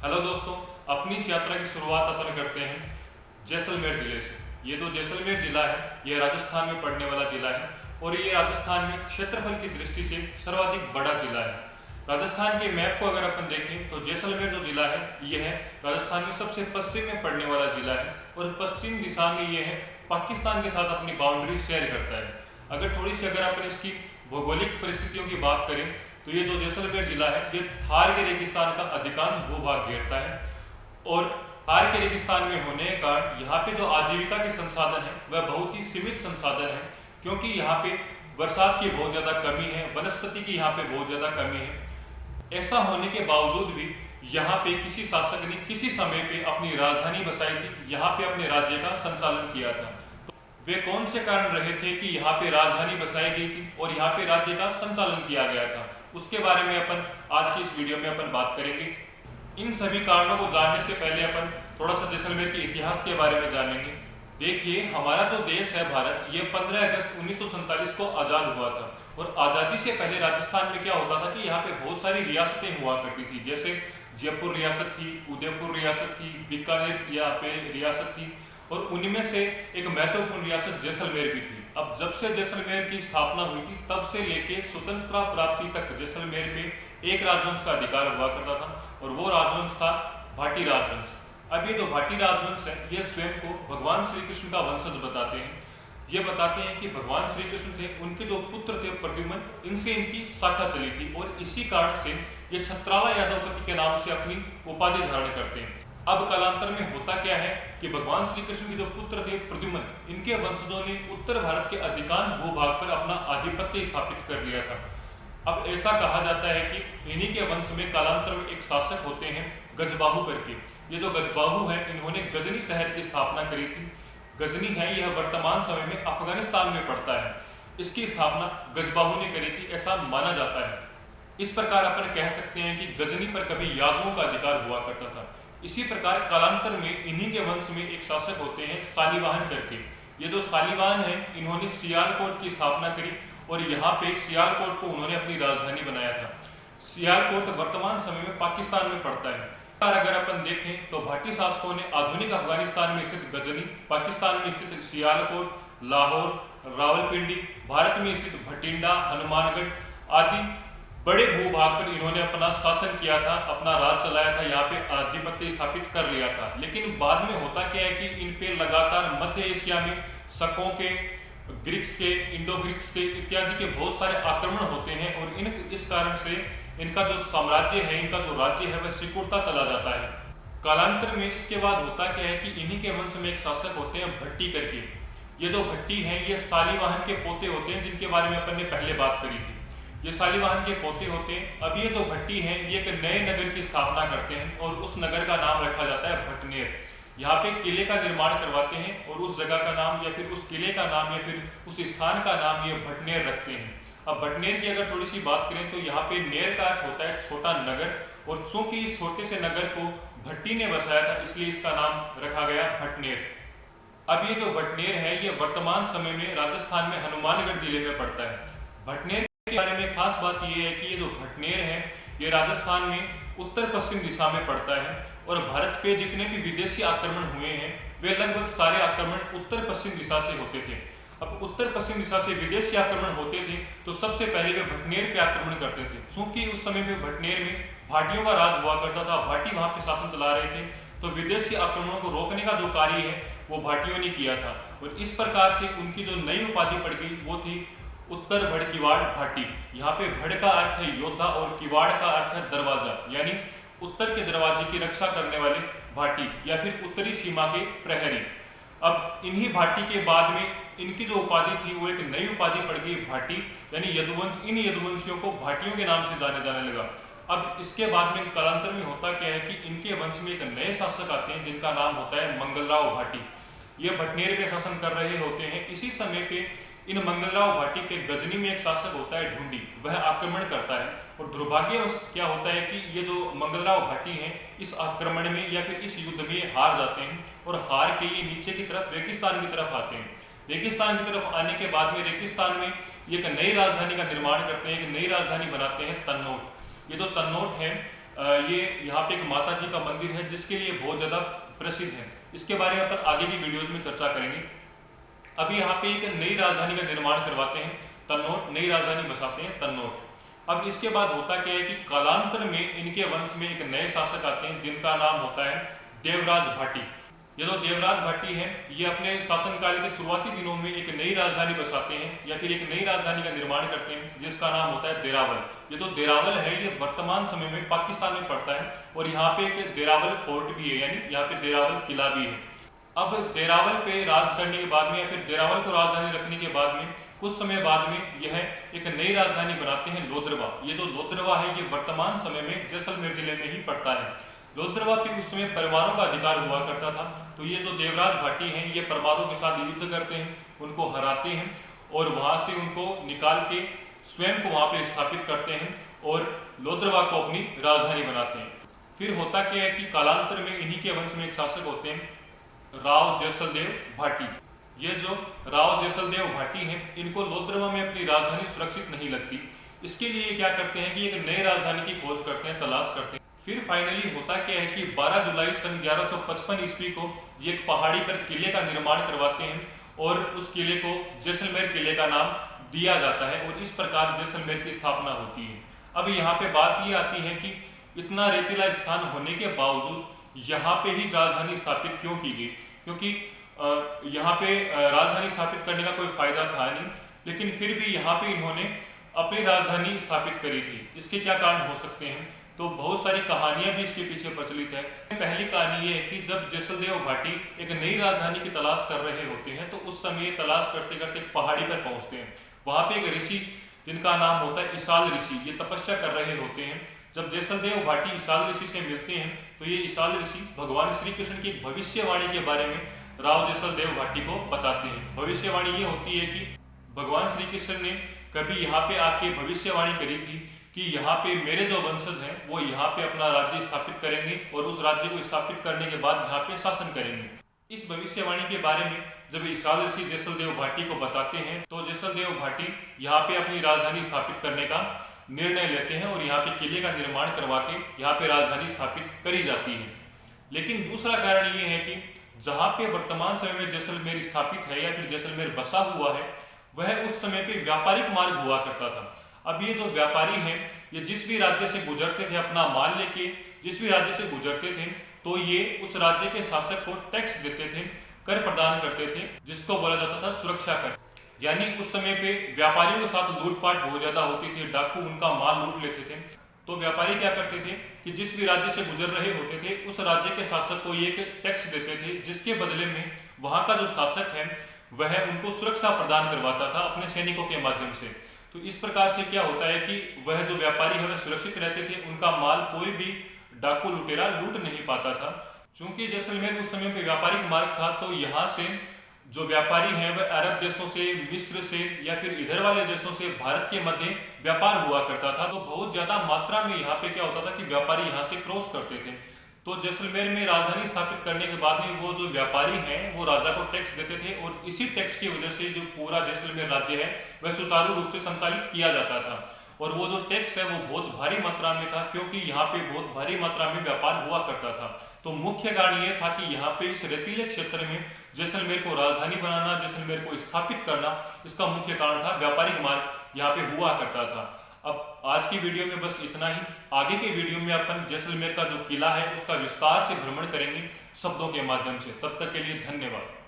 Hello दोस्तों, अपनी इस यात्रा की शुरुआत अपन करते हैं जैसलमेर जिले से। ये जो जैसलमेर जिला है ये राजस्थान में पड़ने वाला जिला है और ये राजस्थान में क्षेत्रफल की दृष्टि से सर्वाधिक बड़ा जिला है। राजस्थान के मैप को अगर अपन देखें तो जैसलमेर जो जिला है ये है राजस्थान में सबसे पश्चिम में पड़ने वाला जिला है और पश्चिम दिशा में ये है पाकिस्तान के साथ अपनी बाउंड्री शेयर करता है। अगर अपन इसकी भौगोलिक परिस्थितियों की बात करें तो ये जो जैसलमेर जिला है ये थार के रेगिस्तान का अधिकांश भूभाग घेरता है और थार के रेगिस्तान में होने के कारण यहाँ पे जो आजीविका के संसाधन है वह बहुत ही सीमित संसाधन है, क्योंकि यहाँ पे बरसात की बहुत ज़्यादा कमी है, वनस्पति की यहाँ पे बहुत ज़्यादा कमी है। ऐसा होने के बावजूद भी यहाँ पे किसी शासक ने किसी समय पे अपनी राजधानी बसाई थी, यहाँ पे अपने राज्य का संचालन किया था। वे कौन से कारण रहे थे कि यहाँ पे राजधानी बसाई गई थी और यहाँ पे राज्य का संचालन किया गया था, उसके बारे में अपन आज की इस वीडियो में अपन बात करेंगे। इन सभी कारणों को जानने से पहले अपन थोड़ा सा जैसलमेर के इतिहास के बारे में जानेंगे। देखिए, हमारा जो देश है भारत, ये 15 अगस्त 1947 को आज़ाद हुआ था और आज़ादी से पहले राजस्थान में क्या होता था कि यहाँ पे बहुत सारी रियासतें हुआ करती थी, जैसे जयपुर रियासत थी, उदयपुर रियासत थी, बीकानेर यहाँ पे रियासत थी और उनमें से एक महत्वपूर्ण रियासत जैसलमेर भी थी। अब जब से जैसलमेर की स्थापना हुई थी तब से लेके स्वतंत्रता प्राप्ति तक जैसलमेर में एक राजवंश का अधिकार हुआ करता था और वो राजवंश था भाटी राजवंश। अब ये जो भाटी राजवंश है ये स्वयं को भगवान श्री कृष्ण का वंशज बताते हैं। ये बताते हैं कि भगवान श्री कृष्ण थे, उनके जो पुत्र थे प्रद्युम्न, इनसे इनकी शाखा चली थी और इसी कारण से ये छत्राला यादवपति के नाम से अपनी उपाधि धारण करते हैं। अब कालांतर में होता क्या है कि भगवान श्री कृष्ण के जो पुत्र थे प्रद्युम्न, इनके वंशजों ने उत्तर भारत के अधिकांश भूभाग पर अपना आधिपत्य स्थापित कर लिया था। अब ऐसा कहा जाता है कि इन्हीं के वंश में कालांतर में एक शासक होते हैं गजबाहु करके। ये जो गजबाहु है इन्होंने गजनी शहर की स्थापना करी थी। गजनी है यह वर्तमान समय में अफगानिस्तान में पड़ता है। इसकी स्थापना गजबाहु ने करी थी ऐसा माना जाता है। इस प्रकार अपन कह सकते हैं कि गजनी पर कभी यादवों का अधिकार हुआ करता था। इसी प्रकार कालांतर में इन्हीं के वंश में एक शासक होते हैं सालीवाहन करके। ये जो सालीवाहन है इन्होंने सियालकोट की स्थापना करी और यहाँ पे सियालकोट को उन्होंने अपनी राजधानी बनाया था। सियालकोट वर्तमान समय में पाकिस्तान में पड़ता है। अगर अपन देखें तो भाटी शासकों ने आधुनिक अफगानिस्तान में स्थित गजनी, पाकिस्तान में स्थित सियालकोट, लाहौर, रावलपिंडी, भारत में स्थित भटिंडा, हनुमानगढ़ आदि बड़े भूभाग पर इन्होंने अपना शासन किया था, अपना राज चलाया था, यहाँ पे आधिपत्य स्थापित कर लिया था। लेकिन बाद में होता क्या है कि इन पे लगातार मध्य एशिया में शकों के, ग्रीक्स के, इंडो ग्रीक्स के इत्यादि के बहुत सारे आक्रमण होते हैं और इस कारण से इनका जो साम्राज्य है, इनका जो राज्य है वह सिकुड़ता चला जाता है। कालांतर में इसके बाद होता क्या है कि इन्हीं के वंश में एक शासक होते हैं भट्टी करके। ये जो भट्टी हैं ये सालीवाहन के पोते होते हैं, जिनके बारे में अपन ने पहले बात करी थी। ये सालीवाहन के पोते होते हैं। अब ये जो भट्टी हैं ये एक नए नगर की स्थापना करते हैं और उस नगर का नाम रखा जाता है भटनेर। यहाँ पे किले का निर्माण करवाते हैं और उस जगह का नाम या फिर उस किले का नाम या फिर उस स्थान का नाम ये भटनेर रखते हैं। अब भटनेर की अगर थोड़ी सी बात करें तो यहाँ पे नेर का अर्थ होता है छोटा नगर और चूंकि इस छोटे से नगर को भट्टी ने बसाया था इसलिए इसका नाम रखा गया भटनेर। अब ये जो भटनेर है ये वर्तमान समय में राजस्थान में हनुमानगढ़ जिले में पड़ता है। भटनेर के बारे में खास बात यह है कि ये जो भटनेर है ये राजस्थान में उत्तर पश्चिम दिशा में पड़ता है और भारत पे जितने भी विदेशी आक्रमण हुए हैं वे लगभग सारे आक्रमण उत्तर पश्चिम दिशा से होते थे। अब उत्तर पश्चिम दिशा से विदेशी आक्रमण होते थे तो सबसे पहले वे भटनेर पे आक्रमण करते थे। चूंकि उस समय में भटनेर में भाटियों का राज हुआ करता था, भाटी वहां पे शासन चला रहे थे, तो विदेशी आक्रमणों को रोकने का जो कार्य है वो भाटियों ने किया था और इस प्रकार से उनकी जो नई उपाधि पड़ गई वो थी उत्तर भड़ किवाड़ भाटी। यहाँ पे भड़ का अर्थ है योद्धा और किवाड़ का अर्थ है दरवाजा, यानी उत्तर के दरवाजे की रक्षा करने वाले भाटी या फिर उत्तरी सीमा के प्रहरी। अब इन्हीं भाटी के बाद में इनकी जो उपाधि थी वो एक नई उपाधि पड़ गई भाटी, यानी यदुवंश। इन यदुवंशियों को भाटियों के नाम से जाने लगा। अब इसके बाद में कालांतर में होता क्या है कि इनके वंश में एक नए शासक आते हैं जिनका नाम होता है मंगलराव भाटी। ये भटनेर पे शासन कर रहे होते हैं। इसी समय पे इन मंगलराव भाटी पे गजनी में एक शासक होता है ढूंढी, वह आक्रमण करता है और दुर्भाग्यवश क्या होता है कि ये जो मंगलराव भाटी हैं इस आक्रमण में या फिर इस युद्ध में हार जाते हैं और हार के ये नीचे की तरफ रेगिस्तान की तरफ आते हैं। रेगिस्तान की तरफ आने के बाद में रेगिस्तान में एक नई राजधानी का निर्माण करते हैं, एक नई राजधानी बनाते हैं तन्नौट। ये जो तन्नौट है ये यहाँ पे एक माता जी का मंदिर है जिसके लिए बहुत ज़्यादा प्रसिद्ध है। इसके बारे में अपन आगे की वीडियोज में चर्चा करेंगे। अभी यहाँ पे एक नई राजधानी का निर्माण करवाते हैं, तन्नौट, नई राजधानी बसाते हैं तन्नौट। अब इसके बाद होता क्या है कि कालांतर में इनके वंश में एक नए शासक आते हैं जिनका नाम होता है देवराज भाटी। ये जो देवराज भाटी है ये अपने शासनकाल के शुरुआती दिनों में एक नई राजधानी बसाते हैं या फिर एक नई राजधानी का निर्माण करते हैं जिसका नाम होता है देरावल। ये जो देरावल है ये वर्तमान समय में पाकिस्तान में पड़ता है और यहाँ पे एक देरावल फोर्ट भी है, यानी यहाँ पे देरावल किला भी है। अब देरावल पे राज करने के बाद में या फिर देरावल को राजधानी रखने के बाद में कुछ समय बाद में यह एक नई राजधानी बनाते हैं लोद्रवा। ये जो लोद्रवा है ये वर्तमान समय में जैसलमेर जिले में ही पड़ता है। लोद्रवा पे उस समय परमारों का अधिकार हुआ करता था। तो ये जो देवराज भाटी हैं ये परमारों के साथ युद्ध करते हैं, उनको हराते हैं और वहां से उनको निकाल के स्वयं को वहां पे स्थापित करते हैं और लोद्रवा को अपनी राजधानी बनाते हैं। फिर होता क्या है कि कालांतर में इन्हीं के वंश में एक शासक होते हैं राव जैसलदेव भाटी। ये जो राव जैसलदेव भाटी हैं इनको लोद्रवा में अपनी राजधानी सुरक्षित नहीं लगती। इसके लिए क्या करते हैं कि एक नई राजधानी की खोज करते हैं, तलाश करते हैं। फिर फाइनली होता क्या है कि 12 जुलाई सन 1155 ईस्वी को ये एक पहाड़ी पर किले का निर्माण करवाते हैं और उस किले को जैसलमेर किले का नाम दिया जाता है और इस प्रकार जैसलमेर की स्थापना होती है। अब यहाँ पे बात ये आती है कि इतना रेतीला स्थान होने के बावजूद यहाँ पे ही राजधानी स्थापित क्यों की गई, क्योंकि यहाँ पे राजधानी स्थापित करने का कोई फायदा था नहीं, लेकिन फिर भी यहाँ पे इन्होंने अपनी राजधानी स्थापित करी थी। इसके क्या कारण हो सकते हैं? तो बहुत सारी कहानियां भी इसके पीछे प्रचलित है। पहली कहानी ये है कि जब जैसलदेव भाटी एक नई राजधानी की तलाश कर रहे होते हैं तो उस समय तलाश करते करते एक पहाड़ी पर पहुंचते हैं। वहां पे एक ऋषि जिनका नाम होता है इसाल ऋषि, ये तपस्या कर रहे होते हैं। जब जैसलदेव भाटी इसाल ऋषि से मिलते हैं तो ये इसाल ऋषि भगवान श्री कृष्ण की भविष्यवाणी के बारे में राव जैसलदेव भाटी को बताते हैं। भविष्यवाणी ये होती है कि भगवान श्री कृष्ण ने कभी यहाँ पे आके भविष्यवाणी करी थी कि यहाँ पे मेरे जो वंशज हैं वो यहाँ पे अपना राज्य स्थापित करेंगे और उस राज्य को स्थापित करने के बाद यहाँ पे शासन करेंगे। इस भविष्यवाणी के बारे में जब इसाल ऋषि जैसलदेव भाटी को बताते हैं तो जैसलदेव भाटी यहाँ पे अपनी राजधानी स्थापित करने का निर्णय लेते हैं और यहाँ पे किले का निर्माण करवा के यहाँ पे राजधानी स्थापित करी जाती है। लेकिन दूसरा कारण ये है कि जहाँ पे वर्तमान समय में जैसलमेर स्थापित है या फिर जैसलमेर बसा हुआ है वह उस समय पे व्यापारिक मार्ग हुआ करता था। अब ये जो व्यापारी हैं ये जिस भी राज्य से गुजरते थे अपना माल लेके, जिस भी राज्य से गुजरते थे तो ये उस राज्य के शासक को टैक्स देते थे, कर प्रदान करते थे, जिसको बोला जाता था सुरक्षा कर। यानी उस समय पे व्यापारियों के साथ लूटपाट बहुत ज्यादा होती थी, डाकू उनका माल लूट लेते थे। तो व्यापारी क्या करते थे कि जिस भी राज्य से गुजर रहे होते थे उस राज्य के शासक को ये टैक्स देते थे, जिसके बदले में वहां का जो शासक है वह उनको सुरक्षा प्रदान करवाता था अपने सैनिकों के माध्यम से। तो इस प्रकार से क्या होता है कि वह जो व्यापारी है वह सुरक्षित रहते थे, उनका माल कोई भी डाकू लुटेरा लूट नहीं पाता था। चूंकि जैसलमेर उस समय पे व्यापारिक मार्ग था तो यहाँ से जो व्यापारी हैं वह अरब देशों से, मिस्र से या फिर इधर वाले देशों से भारत के मध्य व्यापार हुआ करता था। तो बहुत ज्यादा मात्रा में यहाँ पे क्या होता था कि व्यापारी यहाँ से क्रॉस करते थे। तो जैसलमेर में राजधानी स्थापित करने के बाद में वो जो व्यापारी हैं वो राजा को टैक्स देते थे और इसी टैक्स की वजह से जो पूरा जैसलमेर राज्य है वह सुचारू रूप से संचालित किया जाता था। और वो जो टैक्स है वो बहुत भारी मात्रा में था क्योंकि यहाँ पे बहुत भारी मात्रा में व्यापार हुआ करता था। तो मुख्य कारण ये था कि यहाँ पे इस रेतीले क्षेत्र में जैसलमेर को राजधानी बनाना, जैसलमेर को स्थापित करना, इसका मुख्य कारण था व्यापारिक मार्ग यहाँ पे हुआ करता था। अब आज की वीडियो में बस इतना ही। आगे के वीडियो में अपन जैसलमेर का जो किला है उसका विस्तार से भ्रमण करेंगे शब्दों के माध्यम से। तब तक के लिए धन्यवाद।